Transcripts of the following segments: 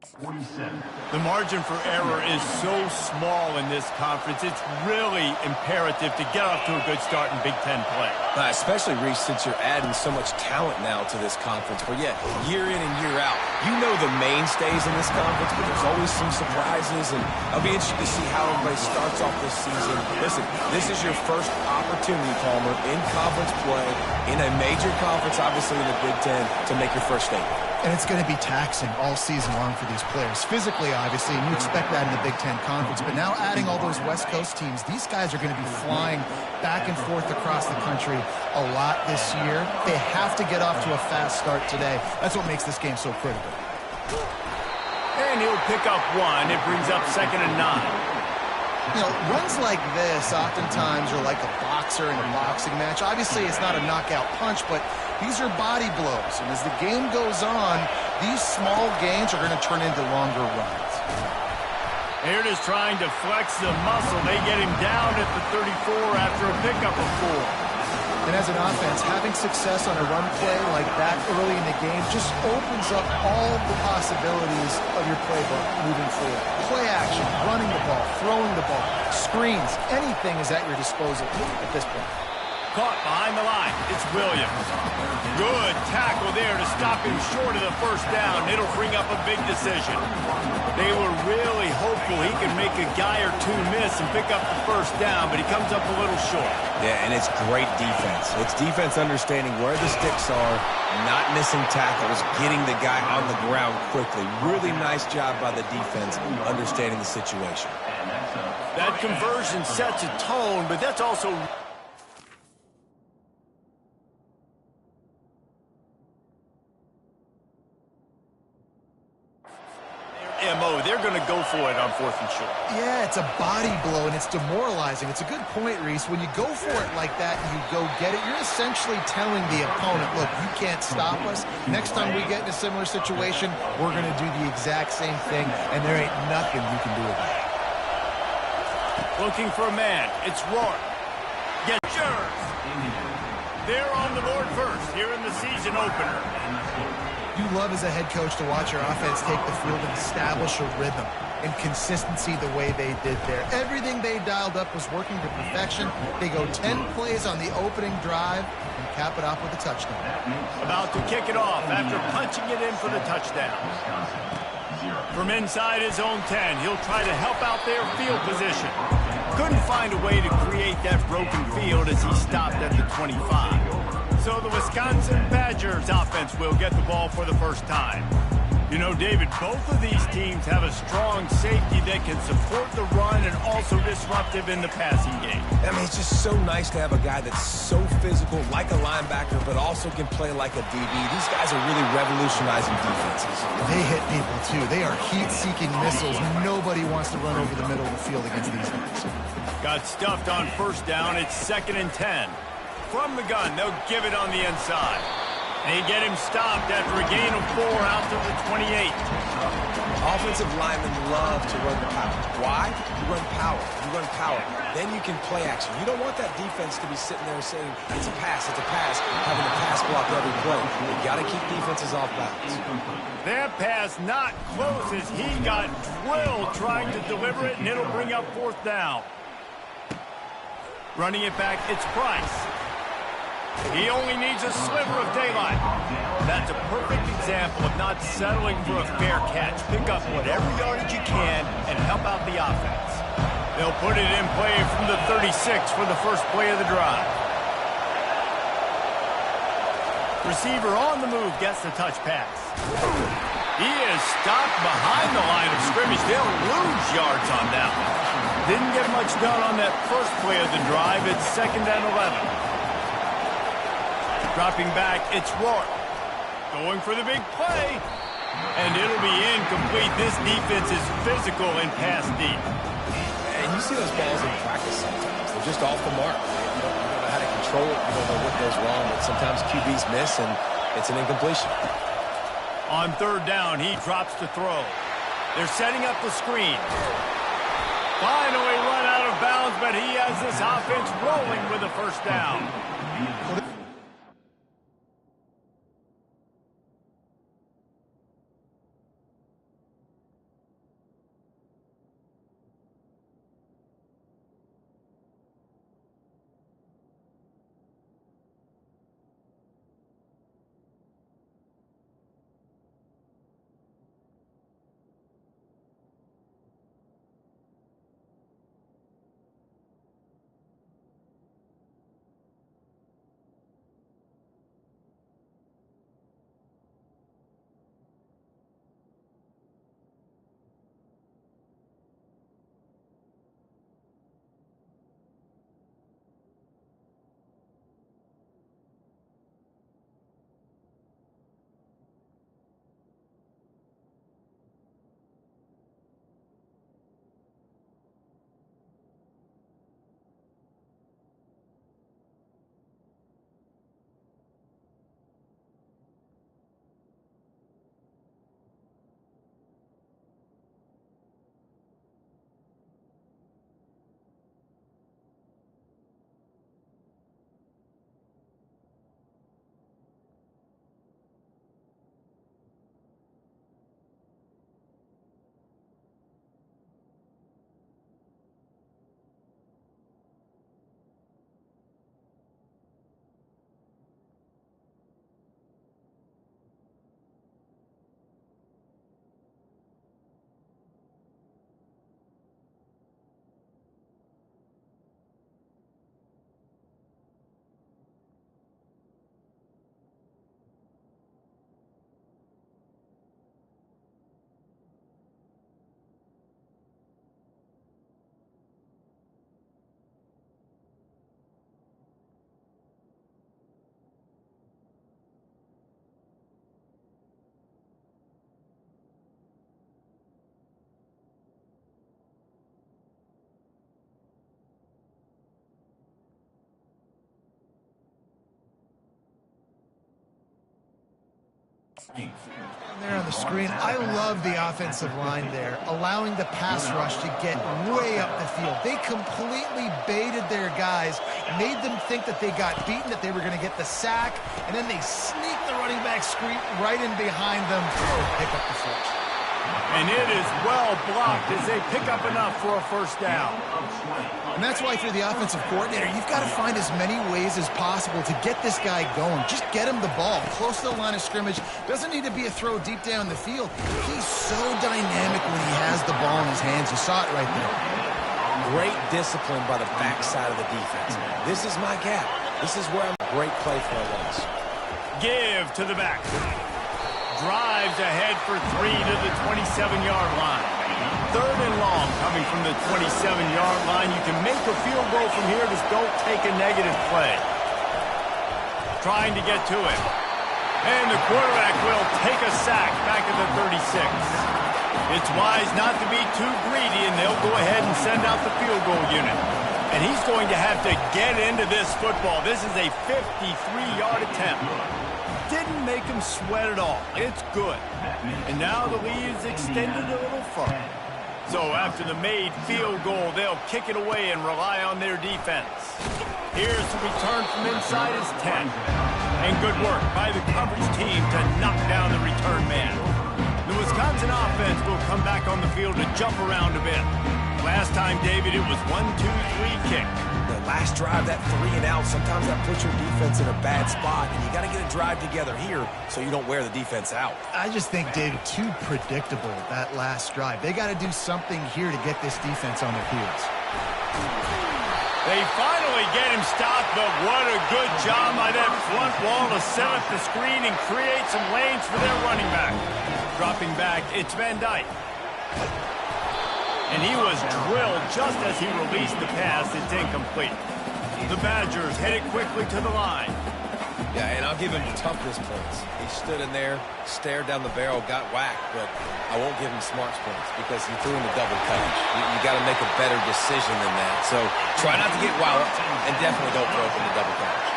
The margin for error is so small in this conference. It's really imperative to get off to a good start in Big Ten play. Especially, Reese, since you're adding so much talent now to this conference. Where, yeah, year in and year out, you know the mainstays in this conference, but there's always some surprises, and I'll be interested to see how everybody starts off this season. Listen, this is your first opportunity, Palmer, in conference play, in a major conference, obviously in the Big Ten, to make your first statement. And it's going to be taxing all season long for these players. Physically, obviously, and you expect that in the Big Ten Conference. But now adding all those West Coast teams, these guys are going to be flying back and forth across the country a lot this year. They have to get off to a fast start today. That's what makes this game so critical. And he'll pick up one. It brings up 2nd and 9. You know, runs like this oftentimes are like a boxer in a boxing match. Obviously, it's not a knockout punch, but these are body blows. And as the game goes on, these small gains are going to turn into longer runs. Here it is trying to flex the muscle. They get him down at the 34 after a pickup of 4. And as an offense, having success on a run play like that early in the game just opens up all the possibilities of your playbook moving forward. Play action, running the ball, throwing the ball, screens, anything is at your disposal at this point. Caught behind the line. It's Williams. Good tackle there to stop him short of the first down. It'll bring up a big decision. They were really hopeful he could make a guy or two miss and pick up the first down, but he comes up a little short. Yeah, and it's great defense. It's defense understanding where the sticks are, not missing tackles, getting the guy on the ground quickly. Really nice job by the defense understanding the situation. That conversion sets a tone, but that's also... MO. They're going to go for it on 4th and short. Yeah, it's a body blow, and it's demoralizing. It's a good point, Reese. When you go for it like that and you go get it, you're essentially telling the opponent, look, you can't stop us. Next time we get in a similar situation, we're going to do the exact same thing, and there ain't nothing you can do about it. Looking for a man. It's Rourke. Get yours. They're on the board first here in the season opener. You love as a head coach to watch your offense take the field and establish a rhythm and consistency the way they did there. Everything they dialed up was working to perfection. They go 10 plays on the opening drive and cap it off with a touchdown. About to kick it off after punching it in for the touchdown. From inside his own 10, he'll try to help out their field position. Couldn't find a way to create that broken field as he stopped at the 25. So the Wisconsin Badgers offense will get the ball for the first time. You know, David, both of these teams have a strong safety that can support the run and also disruptive in the passing game. I mean, it's just so nice to have a guy that's so physical, like a linebacker, but also can play like a DB. These guys are really revolutionizing defenses. They hit people, too. They are heat-seeking missiles. Nobody wants to run over the middle of the field against these guys. Got stuffed on first down. It's 2nd and 10. From the gun, they'll give it on the inside. They get him stopped after a gain of 4 out to the 28. Offensive linemen love to run the power. Why? You run power. You run power. Then you can play action. You don't want that defense to be sitting there saying, it's a pass, having to pass block every play. You got to keep defenses off balance. That pass not close as he got drilled trying to deliver it, and it'll bring up 4th down. Running it back, it's Price. He only needs a sliver of daylight. That's a perfect example of not settling for a fair catch. Pick up whatever yardage you can and help out the offense. They'll put it in play from the 36 for the first play of the drive. Receiver on the move gets the touch pass. He is stopped behind the line of scrimmage. They'll lose yards on that one. Didn't get much done on that first play of the drive. It's 2nd and 11. Dropping back, it's Rourke. Going for the big play. And it'll be incomplete. This defense is physical and pass deep. And you see those balls in practice sometimes. They're just off the mark. You don't know how to control it. You don't know what goes wrong. But sometimes QBs miss, and it's an incompletion. On 3rd down, he drops to throw. They're setting up the screen. Finally run out of bounds, but he has this offense rolling with a first down. There on the screen, I love the offensive line there, allowing the pass rush to get way up the field. They completely baited their guys, made them think that they got beaten, that they were going to get the sack, and then they sneak the running back screen right in behind them to pick up the force. And it is well blocked as they pick up enough for a first down. And that's why, if you're the offensive coordinator, you've got to find as many ways as possible to get this guy going. Just get him the ball close to the line of scrimmage. Doesn't need to be a throw deep down the field. He's so dynamic when he has the ball in his hands. You saw it right there. Great discipline by the backside of the defense. This is my gap. This is where I'm a great play for a loss. Give to the back. Drives ahead for 3 to the 27-yard line. 3rd and long coming from the 27-yard line. You can make a field goal from here. Just don't take a negative play. Trying to get to it. And the quarterback will take a sack back at the 36. It's wise not to be too greedy, and they'll go ahead and send out the field goal unit. And he's going to have to get into this football. This is a 53-yard attempt. Didn't make him sweat at all. It's good. And now the lead is extended a little further. So after the made field goal, they'll kick it away and rely on their defense. Here's the return from inside his 10. And good work by the coverage team to knock down the return man. The Wisconsin offense will come back on the field to jump around a bit. Last time, David, it was 1-2-3 kick. The last drive, that 3 and out, sometimes that puts your defense in a bad spot, and you got to get a drive together here so you don't wear the defense out. I just think, David, too predictable, that last drive. They got to do something here to get this defense on their heels. They finally get him stopped, but what a good job by that front wall to set up the screen and create some lanes for their running back. Dropping back, it's Van Dyke. And he was drilled just as he released the pass. It's incomplete. The Badgers headed quickly to the line. Yeah, and I'll give him toughness points. He stood in there, stared down the barrel, got whacked, but I won't give him smarts points because he threw in the double coverage. You got to make a better decision than that. So try not to get walloped, and definitely don't throw up in the double coverage.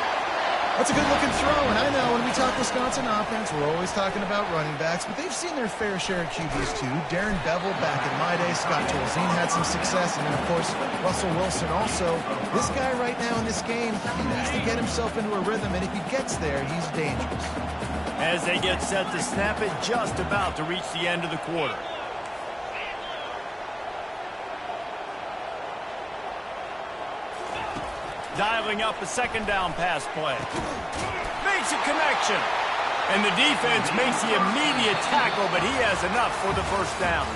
That's a good-looking throw, and I know when we talk Wisconsin offense, we're always talking about running backs, but they've seen their fair share of QBs too. Darren Bevel back in my day, Scott Tolzien had some success, and then, of course, Russell Wilson also. This guy right now in this game, he needs to get himself into a rhythm, and if he gets there, he's dangerous. As they get set to snap it, just about to reach the end of the quarter. Dialing up a second down pass play. Makes a connection. And the defense makes the immediate tackle, but he has enough for the first down.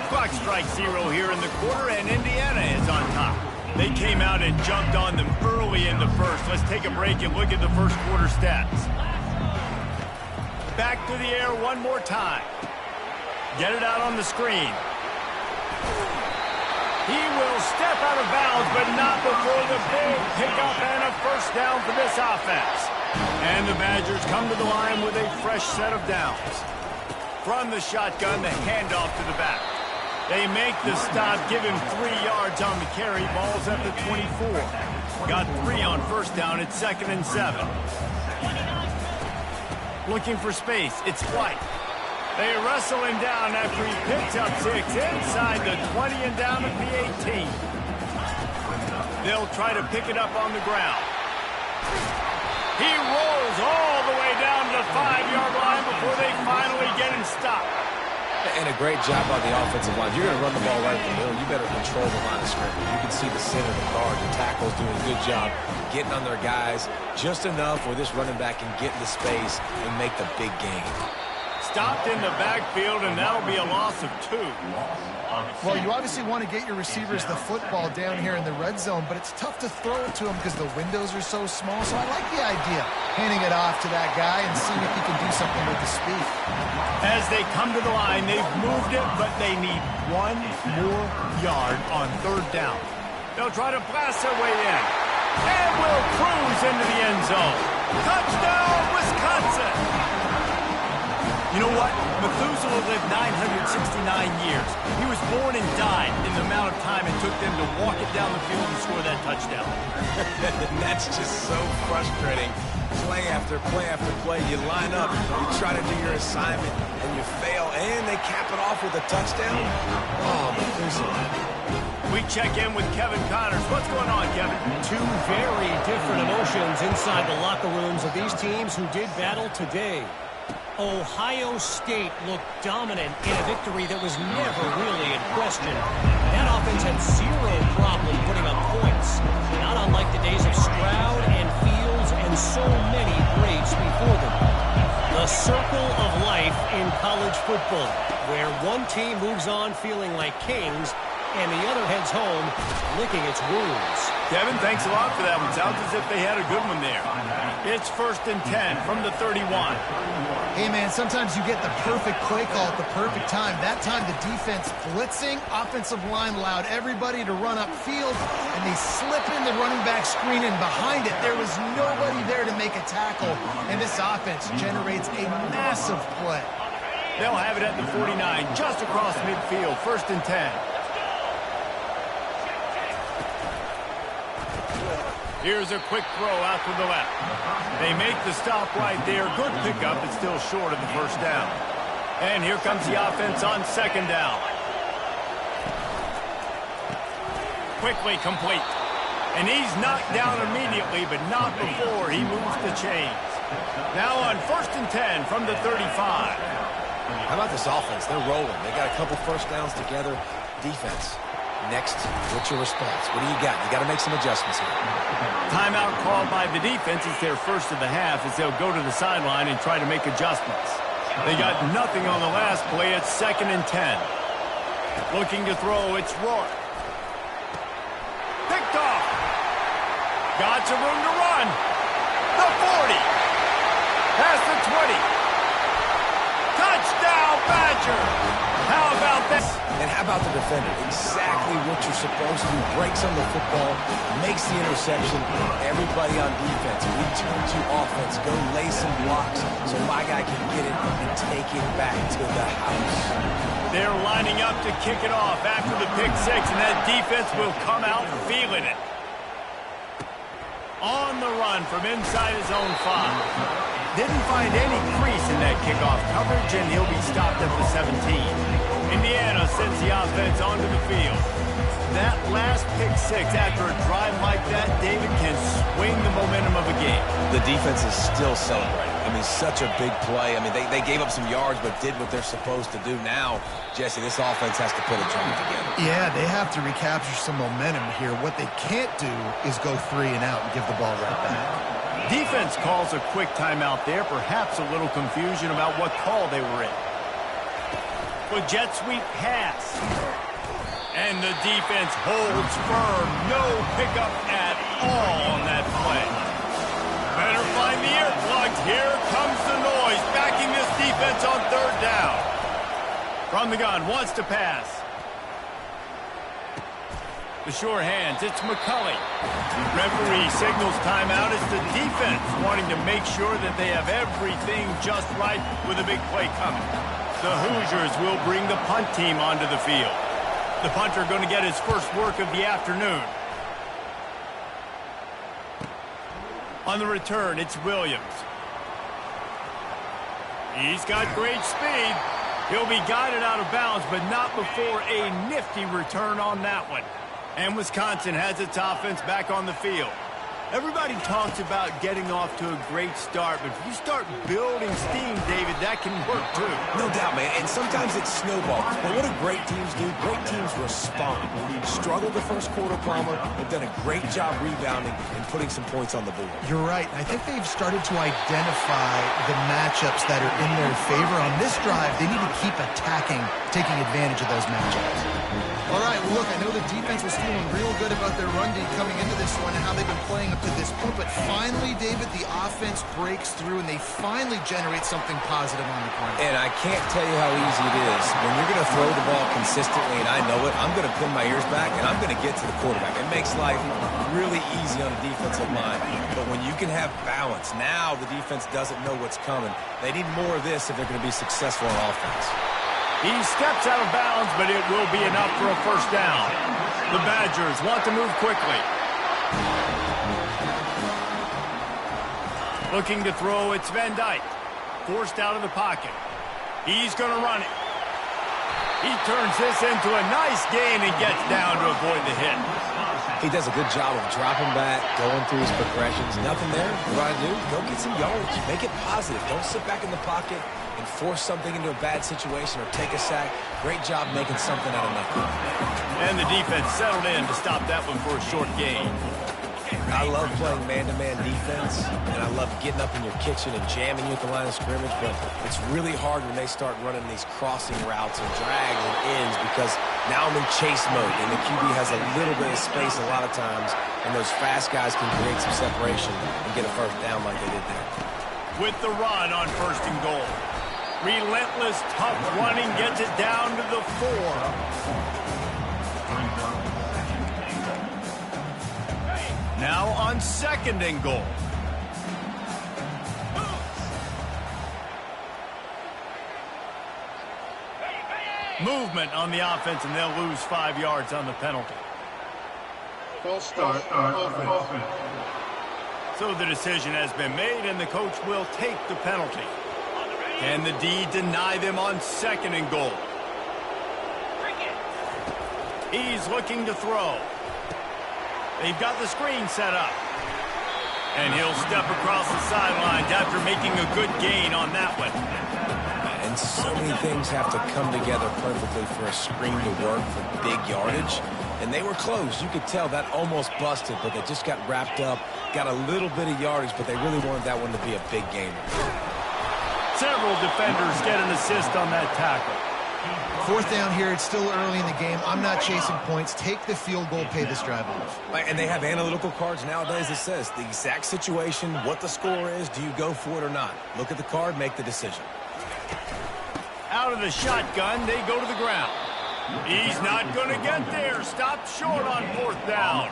Clock strikes 0 here in the quarter, and Indiana is on top. They came out and jumped on them early in the first. Let's take a break and look at the first quarter stats. Back to the air one more time. Get it out on the screen. He will step out of bounds, but not before the big pickup and a first down for this offense. And the Badgers come to the line with a fresh set of downs. From the shotgun, the handoff to the back. They make the stop, give him 3 yards on the carry. Ball's at the 24. Got 3 on first down. It's 2nd and 7. Looking for space. It's White. They wrestle him down after he picks up 6 inside the 20 and down at the 18. They'll try to pick it up on the ground. He rolls all the way down to the 5-yard line before they finally get him stopped. And a great job by the offensive line. If you're going to run the ball right in the middle, you better control the line of scrimmage. You can see the center, the guard, the tackles doing a good job getting on their guys just enough where this running back can get into space and make the big game. Stopped in the backfield, and that'll be a loss of 2. Well, you obviously want to get your receivers the football down here in the red zone, but it's tough to throw it to them because the windows are so small. So I like the idea, handing it off to that guy and seeing if he can do something with the speed. As they come to the line, they've moved it, but they need 1 more yard on 3rd down. They'll try to blast their way in, and will cruise into the end zone. Touchdown, Wisconsin! You know what? Methuselah lived 969 years. yards. He was born and died in the amount of time it took them to walk it down the field and score that touchdown. That's just so frustrating. Play after play after play, you line up, you try to do your assignment, and you fail, and they cap it off with a touchdown? Oh, we check in with Kevin Connors. What's going on, Kevin? Two very different emotions inside the locker rooms of these teams who did battle today. Ohio State looked dominant in a victory that was never really in question. That offense had zero problem putting up points, not unlike the days of Stroud and Fields and so many greats before them. The circle of life in college football, where one team moves on feeling like kings and the other heads home licking its wounds. Kevin, thanks a lot for that one. Sounds as if they had a good one there. It's 1st and 10 from the 31. Hey, man, sometimes you get the perfect play call at the perfect time. That time the defense blitzing, offensive line allowed everybody to run upfield, and they slip in the running back screen, and behind it, there was nobody there to make a tackle, and this offense generates a massive play. They'll have it at the 49, just across midfield, 1st and 10. Here's a quick throw out to the left. They make the stop right there. Good pickup, but still short of the first down. And here comes the offense on 2nd down. Quickly complete. And he's knocked down immediately, but not before he moves the chains. Now on 1st and 10 from the 35. How about this offense? They're rolling. They got a couple first downs together. Defense. Next, what's your response? What do you got? You got to make some adjustments here. Timeout called by the defense. It's their first of the half as they'll go to the sideline and try to make adjustments. They got nothing on the last play. It's 2nd and 10. Looking to throw. It's Rourke. Picked off. Got some room to run. The 40. Past the 20. Touchdown, Badger. How about this? And how about the defender? Exactly what you're supposed to do. Breaks on the football, makes the interception. Everybody on defense, return to offense. Go lay some blocks so my guy can get it and take it back to the house. They're lining up to kick it off after the pick six, and that defense will come out feeling it. On the run from inside his own 5. Didn't find any crease in that kickoff coverage, and he'll be stopped at the 17. Indiana sends the offense onto the field. That last pick six after a drive like that, David, can swing the momentum of a game. The defense is still celebrating. I mean, such a big play. I mean, they gave up some yards but did what they're supposed to do. Now, Jesse, this offense has to put a drive together. Yeah, they have to recapture some momentum here. What they can't do is go 3 and out and give the ball right back. Defense calls a quick timeout there. Perhaps a little confusion about what call they were in. With jet sweep pass. And the defense holds firm. No pickup at all on that play. Better find the earplugs. Here comes the noise. Backing this defense on 3rd down. From the gun, wants to pass. The sure hands, it's McCulley. Referee signals timeout. It's the defense wanting to make sure that they have everything just right with a big play coming. The Hoosiers will bring the punt team onto the field. The punter going to get his first work of the afternoon. On the return, it's Williams. He's got great speed. He'll be guided out of bounds, but not before a nifty return on that one. And Wisconsin has its offense back on the field. Everybody talks about getting off to a great start, but if you start building steam, David, that can work too. No doubt, man, and sometimes it snowballs. But what do great teams do? Great teams respond. Struggled the first quarter, Palmer. They've done a great job rebounding and putting some points on the board. You're right. I think they've started to identify the matchups that are in their favor. On this drive, they need to keep attacking, taking advantage of those matchups. All right, well, look, I know the defense was feeling real good about their run D coming into this one and how they've been playing up to this point, but finally, David, the offense breaks through and they finally generate something positive on the ground. And I can't tell you how easy it is. When you're going to throw the ball consistently, and I know it, I'm going to pin my ears back and I'm going to get to the quarterback. It makes life really easy on a defensive line. But when you can have balance, now the defense doesn't know what's coming. They need more of this if they're going to be successful on offense. He steps out of bounds, but it will be enough for a first down. The Badgers want to move quickly. Looking to throw, it's Van Dyke. Forced out of the pocket. He's going to run it. He turns this into a nice gain and gets down to avoid the hit. He does a good job of dropping back, going through his progressions. Nothing there. What do? Go get some yards. Make it positive. Don't sit back in the pocket and force something into a bad situation or take a sack. Great job making something out of nothing. And the defense settled in to stop that one for a short gain. I love playing man-to-man defense, and I love getting up in your kitchen and jamming you at the line of scrimmage, but it's really hard when they start running these crossing routes and drags and ends because now I'm in chase mode, and the QB has a little bit of space a lot of times, and those fast guys can create some separation and get a first down like they did there. With the run on 1st and goal. Relentless, tough running gets it down to the 4. Now on 2nd and goal. Movement on the offense, and they'll lose 5 yards on the penalty. False start, offense. So the decision has been made, and the coach will take the penalty. Can the D deny them on 2nd and goal? He's looking to throw. They've got the screen set up. And he'll step across the sidelines after making a good gain on that one. And so many things have to come together perfectly for a screen to work for big yardage. And they were close. You could tell that almost busted, but they just got wrapped up, got a little bit of yardage, but they really wanted that one to be a big gainer. Several defenders get an assist on that tackle. 4th down here. It's still early in the game. I'm not chasing points. Take the field goal, pay this drive off. And they have analytical cards nowadays that says the exact situation, what the score is, do you go for it or not? Look at the card, make the decision. Out of the shotgun, they go to the ground. He's not going to get there. Stopped short on 4th down.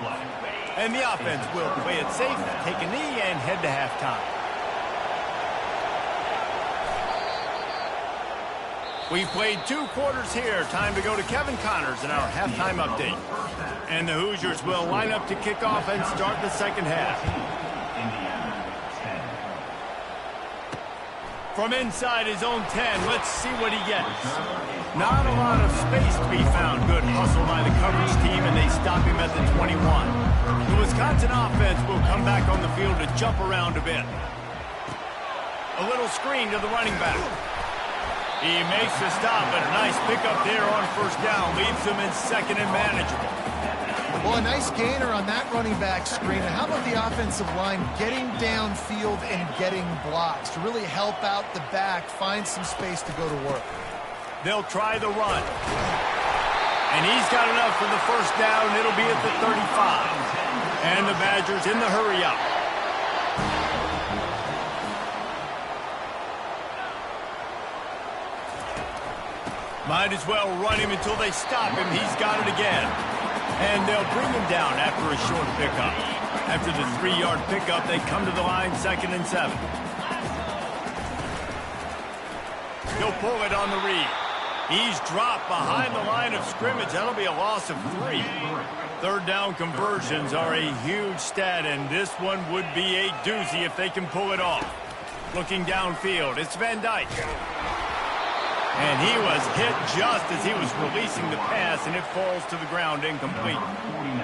And the offense will play it safe, take a knee, and head to halftime. We've played 2 quarters here. Time to go to Kevin Connors in our halftime update. And the Hoosiers will line up to kick off and start the 2nd half. From inside his own 10, let's see what he gets. Not a lot of space to be found. Good hustle by the coverage team, and they stop him at the 21. The Wisconsin offense will come back on the field to jump around a bit. A little screen to the running back. He makes the stop, but a nice pickup there on 1st down. Leaves him in 2nd and manageable. Well, a nice gainer on that running back screen. And how about the offensive line getting downfield and getting blocks to really help out the back, find some space to go to work? They'll try the run. And he's got enough for the 1st down. It'll be at the 35. And the Badgers in the hurry up. Might as well run him until they stop him. He's got it again. And they'll bring him down after a short pickup. After the 3-yard pickup, they come to the line 2nd and 7. He'll pull it on the read. He's dropped behind the line of scrimmage. That'll be a loss of 3. 3rd down conversions are a huge stat, and this one would be a doozy if they can pull it off. Looking downfield, it's Van Dyke. And he was hit just as he was releasing the pass, and it falls to the ground incomplete.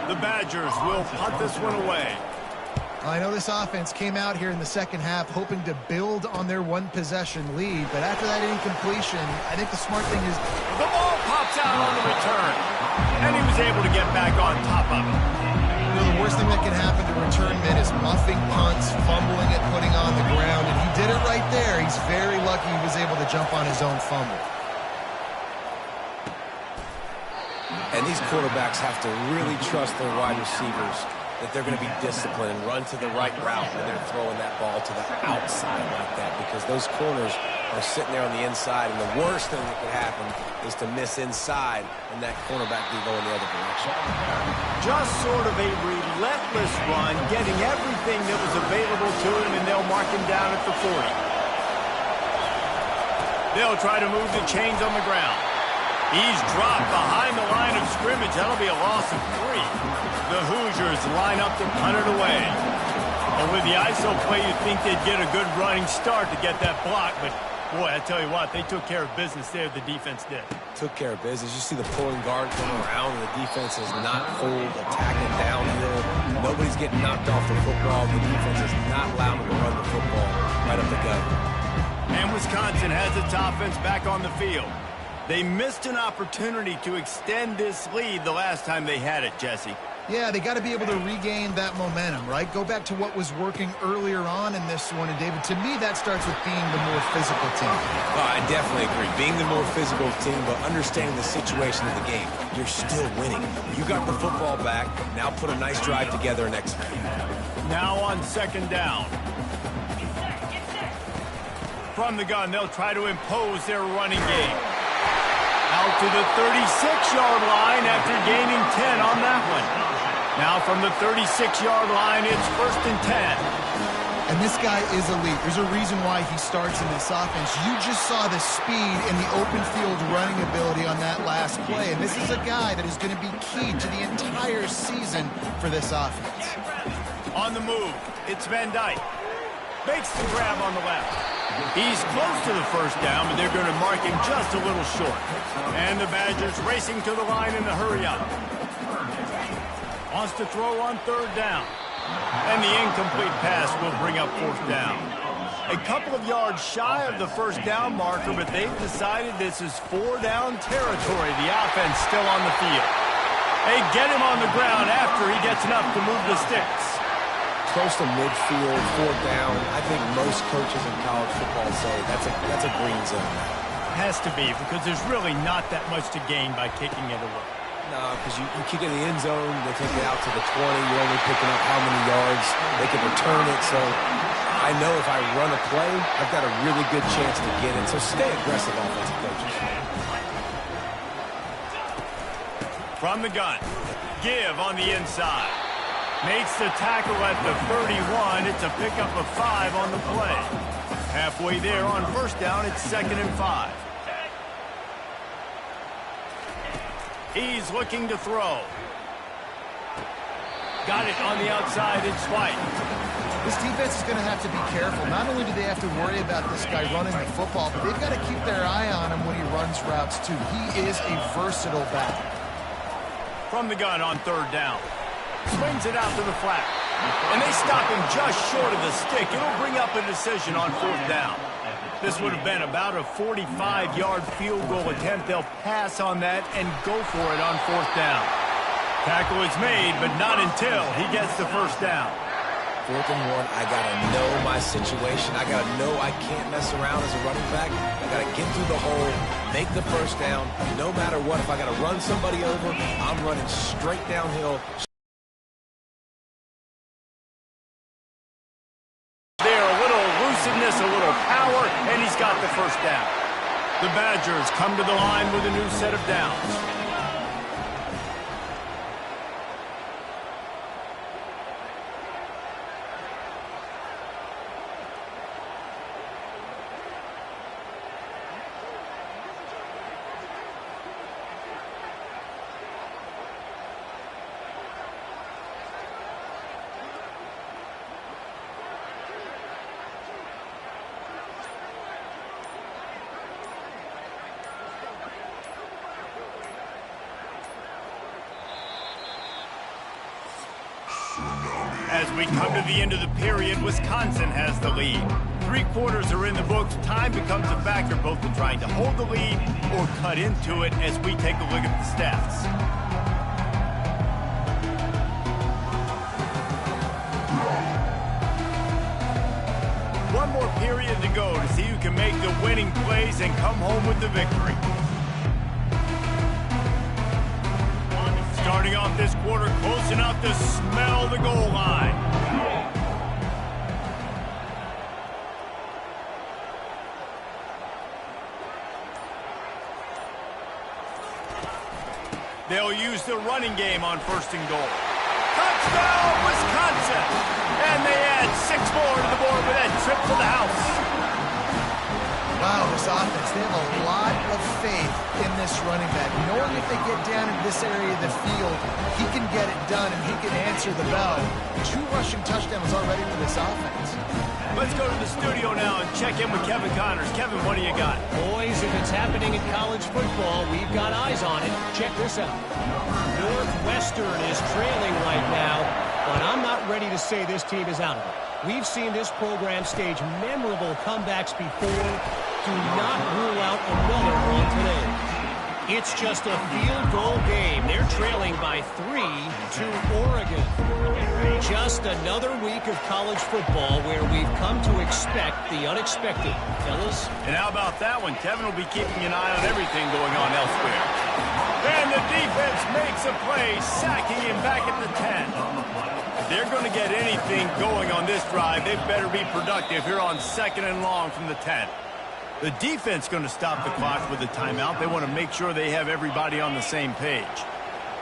The Badgers will punt this one away. I know this offense came out here in the 2nd half hoping to build on their 1-possession lead, but after that incompletion, I think the smart thing is... The ball pops out on the return, and he was able to get back on top of it. You know, the worst thing that can happen to return men is muffing punts, fumbling it, putting on the ground, and he did it right there. He's very lucky he was able to jump on his own fumble. And these quarterbacks have to really trust their wide receivers that they're going to be disciplined and run to the right route when they're throwing that ball to the outside like that, because those corners are sitting there on the inside, and the worst thing that could happen is to miss inside and that cornerback be going the other direction. Just sort of a relentless run, getting everything that was available to him, and they'll mark him down at the 40. They'll try to move the chains on the ground. He's dropped behind the line of scrimmage. That'll be a loss of 3. The Hoosiers line up to punt it away. And with the ISO play, you'd think they'd get a good running start to get that block, but boy, I tell you what, they took care of business there, the defense did. Took care of business. You see the pulling guard going around, and the defense is not full, attacking downhill. Nobody's getting knocked off the football. The defense is not allowing them to run the football right up the gut. And Wisconsin has its offense back on the field. They missed an opportunity to extend this lead the last time they had it, Jesse. Yeah, they got to be able to regain that momentum, right? Go back to what was working earlier on in this one. And, David, to me, that starts with being the more physical team. Oh, I definitely agree. Being the more physical team, but understanding the situation of the game. You're still winning. You got the football back. Now put a nice drive together and execute. Now on 2nd down. From the gun, they'll try to impose their running game. Out to the 36-yard line after gaining 10 on that one. Now from the 36-yard line, it's 1st and 10. And this guy is elite. There's a reason why he starts in this offense. You just saw the speed and the open field running ability on that last play. And this is a guy that is going to be key to the entire season for this offense. On the move, it's Van Dyke. Makes the grab on the left. He's close to the 1st down, but they're going to mark him just a little short. And the Badgers racing to the line in the hurry-up. Wants to throw on 3rd down. And the incomplete pass will bring up 4th down. A couple of yards shy of the 1st down marker, but they've decided this is 4-down territory. The offense still on the field. They get him on the ground after he gets enough to move the sticks. Close to midfield, 4th down. I think most coaches in college football say that's a green zone. Has to be, because there's really not that much to gain by kicking it away. No, because you kick it in the end zone, they take it out to the 20, you're only picking up how many yards, they can return it, so I know if I run a play, I've got a really good chance to get it, so stay aggressive, offensive coaches. From the gun, give on the inside. Makes the tackle at the 31. It's a pickup of 5 on the play. Halfway there on 1st down, it's 2nd and 5. He's looking to throw. Got it on the outside, it's White. This defense is going to have to be careful. Not only do they have to worry about this guy running the football, but they've got to keep their eye on him when he runs routes, too. He is a versatile back. From the gun on 3rd down. Swings it out to the flat. And they stop him just short of the stick. It'll bring up a decision on 4th down. This would have been about a 45-yard field goal attempt. They'll pass on that and go for it on 4th down. Tackle is made, but not until he gets the 1st down. 4th and 1, I got to know my situation. I got to know I can't mess around as a running back. I got to get through the hole, make the 1st down. No matter what, if I got to run somebody over, I'm running straight downhill. A little power, and he's got the 1st down. The Badgers come to the line with a new set of downs. As we come to the end of the period, Wisconsin has the lead. 3 quarters are in the books. Time becomes a factor both in trying to hold the lead or cut into it as we take a look at the stats. One more period to go to see who can make the winning plays and come home with the victory. Starting off this quarter close enough to smell the goal line. They'll use the running game on 1st and goal. Touchdown, Wisconsin! And they add 6 more to the board with that trip to the house. Wow, this offense, they have a lot of faith in this running back. Knowing if they get down in this area of the field, he can get it done and he can answer the bell. 2 rushing touchdowns already for this offense. Let's go to the studio now and check in with Kevin Connors. Kevin, what do you got? Boys, if it's happening in college football, we've got eyes on it. Check this out. Northwestern is trailing right now, but I'm not ready to say this team is out of it. We've seen this program stage memorable comebacks before. Do not rule out another one today. It's just a field goal game. They're trailing by 3 to Oregon. Just another week of college football where we've come to expect the unexpected, fellas. And how about that one? Kevin will be keeping an eye on everything going on elsewhere. And the defense makes a play, sacking him back at the 10. If they're going to get anything going on this drive, they better be productive here on 2nd and long from the 10. The defense going to stop the clock with a timeout. They want to make sure they have everybody on the same page.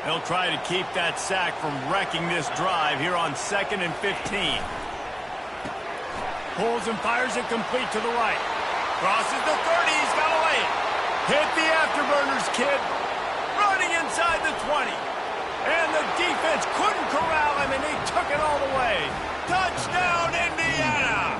They'll try to keep that sack from wrecking this drive here on 2nd and 15. Pulls and fires it complete to the right. Crosses the 30. He's got to lay it. Hit the afterburners, kid. Running inside the 20. And the defense couldn't corral him, and they took it all the way. Touchdown, Indiana!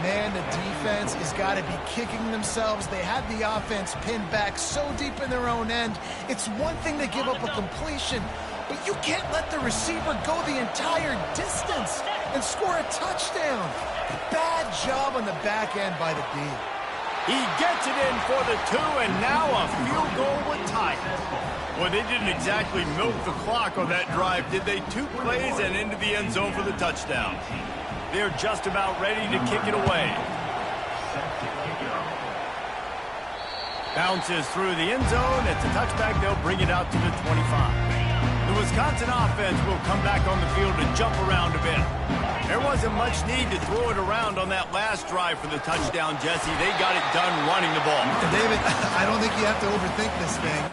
Man, the defense has got to be kicking themselves. They had the offense pinned back so deep in their own end. It's one thing to give up a completion, but you can't let the receiver go the entire distance and score a touchdown. Bad job on the back end by the D. He gets it in for the 2, and now a field goal would tie it. Well, they didn't exactly milk the clock on that drive, did they? 2 plays and into the end zone for the touchdown. They're just about ready to kick it away. Bounces through the end zone. It's a touchback. They'll bring it out to the 25. The Wisconsin offense will come back on the field and jump around a bit. There wasn't much need to throw it around on that last drive for the touchdown, Jesse. They got it done running the ball. David, I don't think you have to overthink this thing.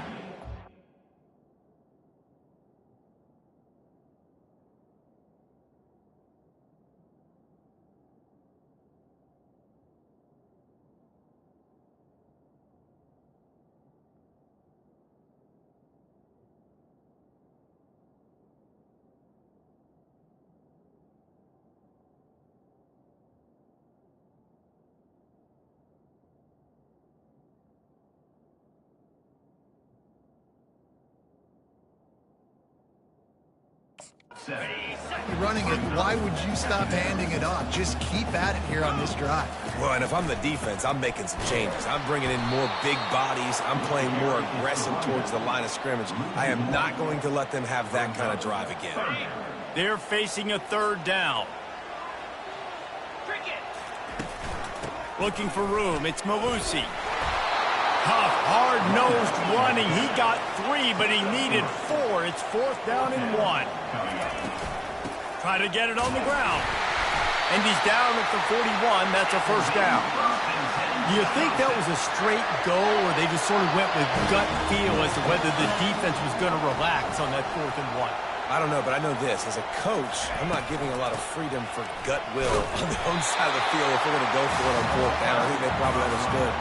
You're running it. Why would you stop handing it off? Just keep at it here on this drive. Well, and if I'm the defense, I'm making some changes. I'm bringing in more big bodies. I'm playing more aggressive towards the line of scrimmage. I am not going to let them have that kind of drive again. They're facing a 3rd down. Looking for room. It's Malusi. Tough, hard-nosed running. He got 3, but he needed 4. It's 4th down and 1. Try to get it on the ground. And he's down at the 41. That's a 1st down. Do you think that was a straight go, or they just sort of went with gut feel as to whether the defense was going to relax on that 4th and 1? I don't know, but I know this. As a coach, I'm not giving a lot of freedom for gut will on the home side of the field if we're going to go for it on 4th down. I think they probably understood.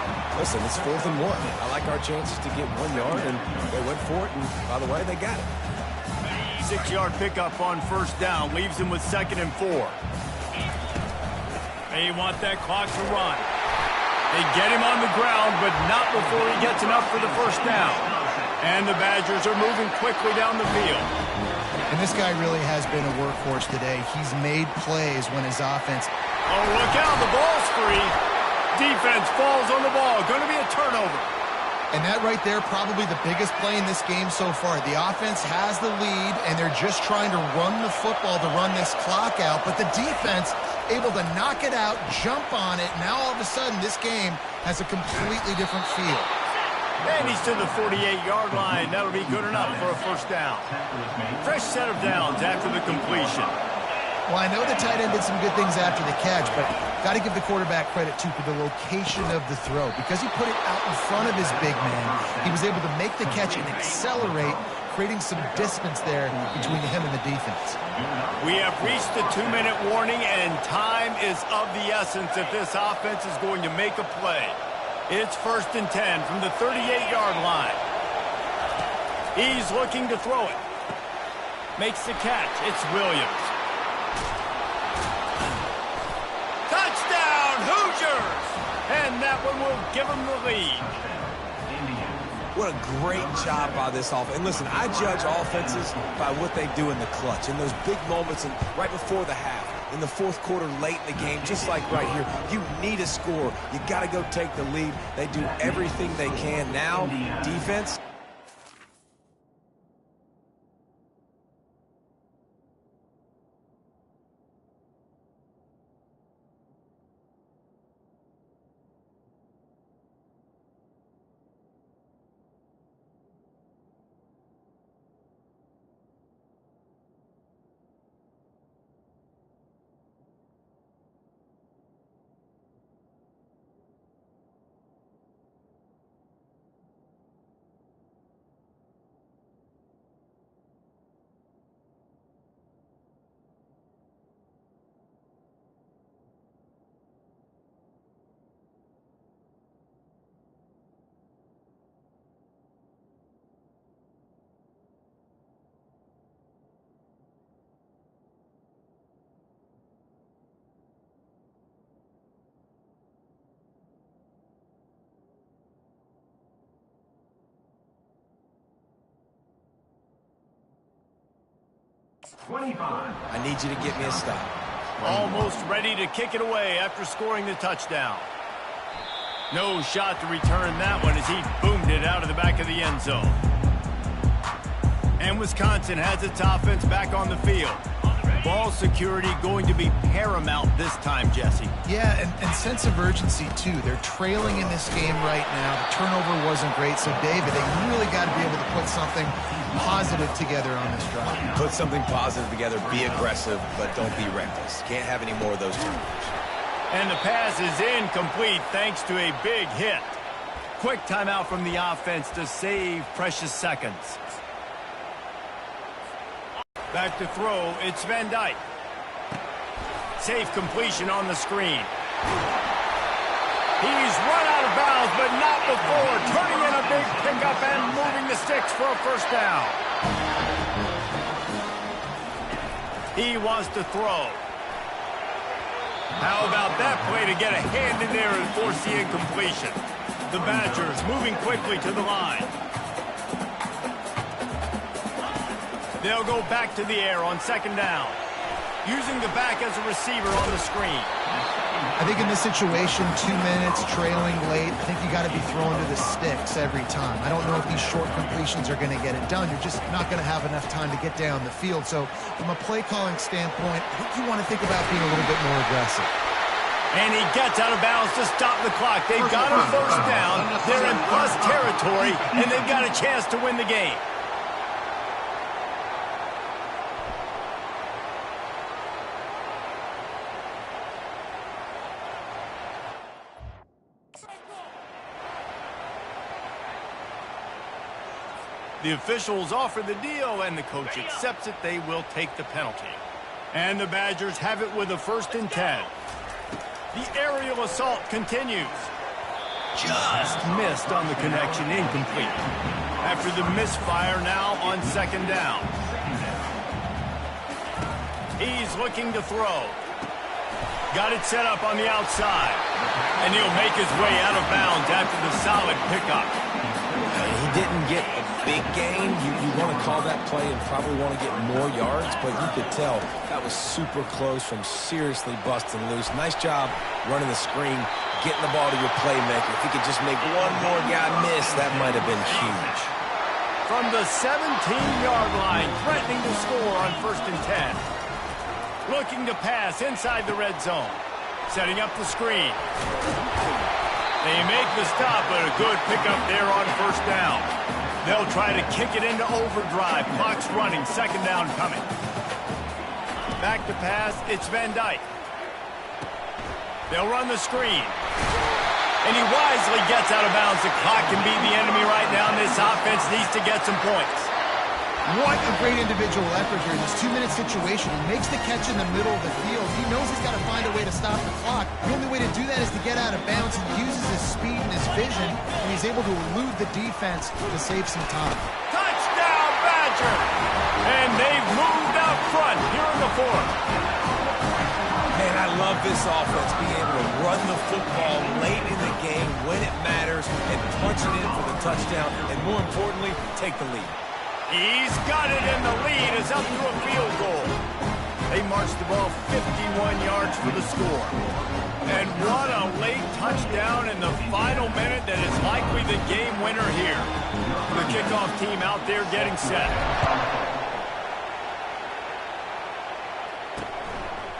Listen, it's 4th and 1. I like our chances to get 1 yard, and they went for it, and by the way, they got it. 6-yard pickup on 1st down. Leaves him with 2nd and 4. They want that clock to run. They get him on the ground, but not before he gets enough for the 1st down. And the Badgers are moving quickly down the field. And this guy really has been a workhorse today. He's made plays when his offense... Oh, look out. The ball's free. Defense falls on the ball. Going to be a turnover. And that right there, probably the biggest play in this game so far. The offense has the lead, and they're just trying to run the football to run this clock out. But the defense able to knock it out, jump on it. Now all of a sudden, this game has a completely different feel. And he's to the 48-yard line. That'll be good enough for a 1st down. Fresh set of downs after the completion. Well, I know the tight end did some good things after the catch, but got to give the quarterback credit, too, for the location of the throw. Because he put it out in front of his big man, he was able to make the catch and accelerate creating some distance there between him and the defense. We have reached the 2-minute warning, and time is of the essence if this offense is going to make a play. It's 1st and 10 from the 38-yard line. He's looking to throw it. Makes the catch. It's Williams. Touchdown, Hoosiers! And that one will give them the lead. What a great job by this offense. And listen, I judge offenses by what they do in the clutch, in those big moments and right before the half, in the fourth quarter, late in the game, just like right here. You need a score. You got to go take the lead. They do everything they can. Now, defense. I need you to get me a stop. Almost ready to kick it away after scoring the touchdown. No shot to return that one as he boomed it out of the back of the end zone. And Wisconsin has its offense back on the field. Ball security going to be paramount this time, Jesse. Yeah, and sense of urgency, too. They're trailing in this game right now. The turnover wasn't great, so, David, they really got to be able to put something positive together on this drive. Put something positive together, be aggressive, but don't be reckless. Can't have any more of those turnovers. And the pass is incomplete thanks to a big hit. Quick timeout from the offense to save precious seconds. Back to throw, it's Van Dyke. Safe completion on the screen. He's run out of bounds, but not before turning in a big pickup and moving the sticks for a first down. He wants to throw. How about that play to get a hand in there and force the incompletion? The Badgers moving quickly to the line. They'll go back to the air on 2nd down, using the back as a receiver on the screen. I think in this situation, 2 minutes, trailing late, I think you got to be throwing to the sticks every time. I don't know if these short completions are going to get it done. You're just not going to have enough time to get down the field. So from a play-calling standpoint, I think you want to think about being a little bit more aggressive. And he gets out of bounds to stop the clock. They've got a first down. They're in plus territory, and they've got a chance to win the game. The officials offer the deal, and the coach accepts it. They will take the penalty. And the Badgers have it with a 1st and 10. The aerial assault continues. Just missed on the connection, incomplete. After the misfire, now on 2nd down. He's looking to throw. Got it set up on the outside. And he'll make his way out of bounds after the solid pickup. He didn't get a big gain. You want to call that play and probably want to get more yards, but you could tell that was super close from seriously busting loose. Nice job running the screen, getting the ball to your playmaker. If he could just make one more guy miss, that might have been huge. From the 17-yard line, threatening to score on 1st and 10. Looking to pass inside the red zone. Setting up the screen. They make the stop, but a good pickup there on 1st down. They'll try to kick it into overdrive. Clock's running, 2nd down coming. Back to pass, it's Van Dyke. They'll run the screen. And he wisely gets out of bounds. The clock can be the enemy right now, and this offense needs to get some points. What a great individual effort here in this 2-minute situation. He makes the catch in the middle of the field. He knows he's got to find a way to stop the clock. The only way to do that is to get out of bounds. He uses his speed and his vision, and he's able to elude the defense to save some time. Touchdown, Badger! And they've moved out front here in the fourth. Man, I love this offense, being able to run the football late in the game when it matters and punch it in for the touchdown, and more importantly, take the lead. He's got it, and the lead is up to a field goal. They marched the ball 51 yards for the score. And what a late touchdown in the final minute that is likely the game winner here. The kickoff team out there getting set.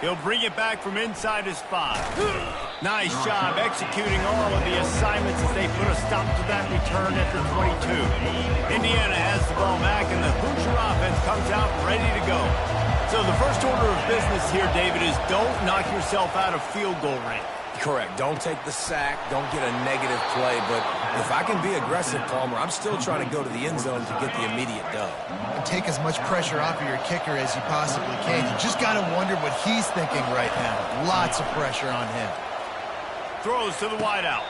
He'll bring it back from inside his 5. Nice job executing all of the assignments as they put a stop to that return at the 22. Indiana has the ball back, and the Hoosier offense comes out ready to go. So the first order of business here, David, is don't knock yourself out of field goal range. Correct. Don't take the sack. Don't get a negative play. But if I can be aggressive, Palmer, I'm still trying to go to the end zone to get the immediate dub. And take as much pressure off of your kicker as you possibly can. You just got to wonder what he's thinking right now. Lots of pressure on him. Throws to the wideout.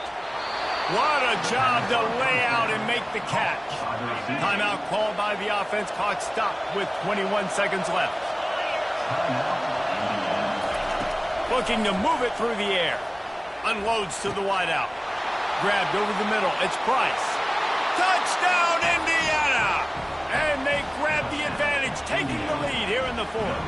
What a job to lay out and make the catch. Timeout called by the offense. Clock stopped with 21 seconds left. Looking to move it through the air. Unloads to the wideout. Grabbed over the middle. It's Price. Touchdown, Indiana! And they grab the advantage, taking the lead here in the fourth.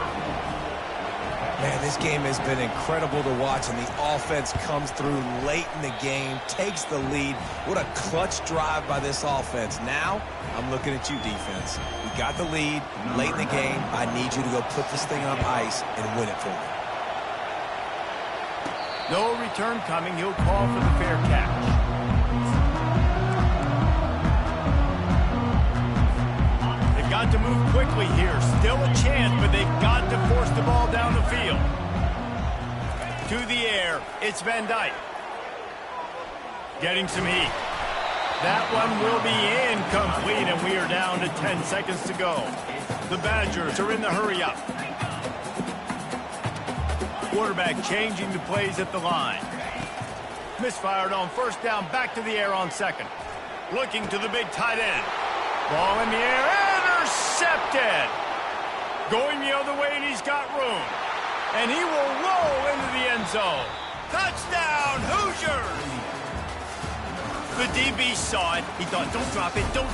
Man, this game has been incredible to watch, and the offense comes through late in the game, takes the lead. What a clutch drive by this offense. Now, I'm looking at you, defense. We got the lead late in the game. I need you to go put this thing on ice and win it for me. No return coming. He'll call for the fair catch. They've got to move quickly here. Still a chance, but they've got to force the ball down the field. To the air, it's Van Dyke. Getting some heat. That one will be incomplete, and we are down to 10 seconds to go. The Badgers are in the hurry-up. Quarterback changing the plays at the line. Misfired on first down, back to the air on second. Looking to the big tight end. Ball in the air, intercepted. Going the other way, and he's got room. And he will roll into the end zone. Touchdown, Hoosiers! The DB saw it. He thought, don't drop it, don't...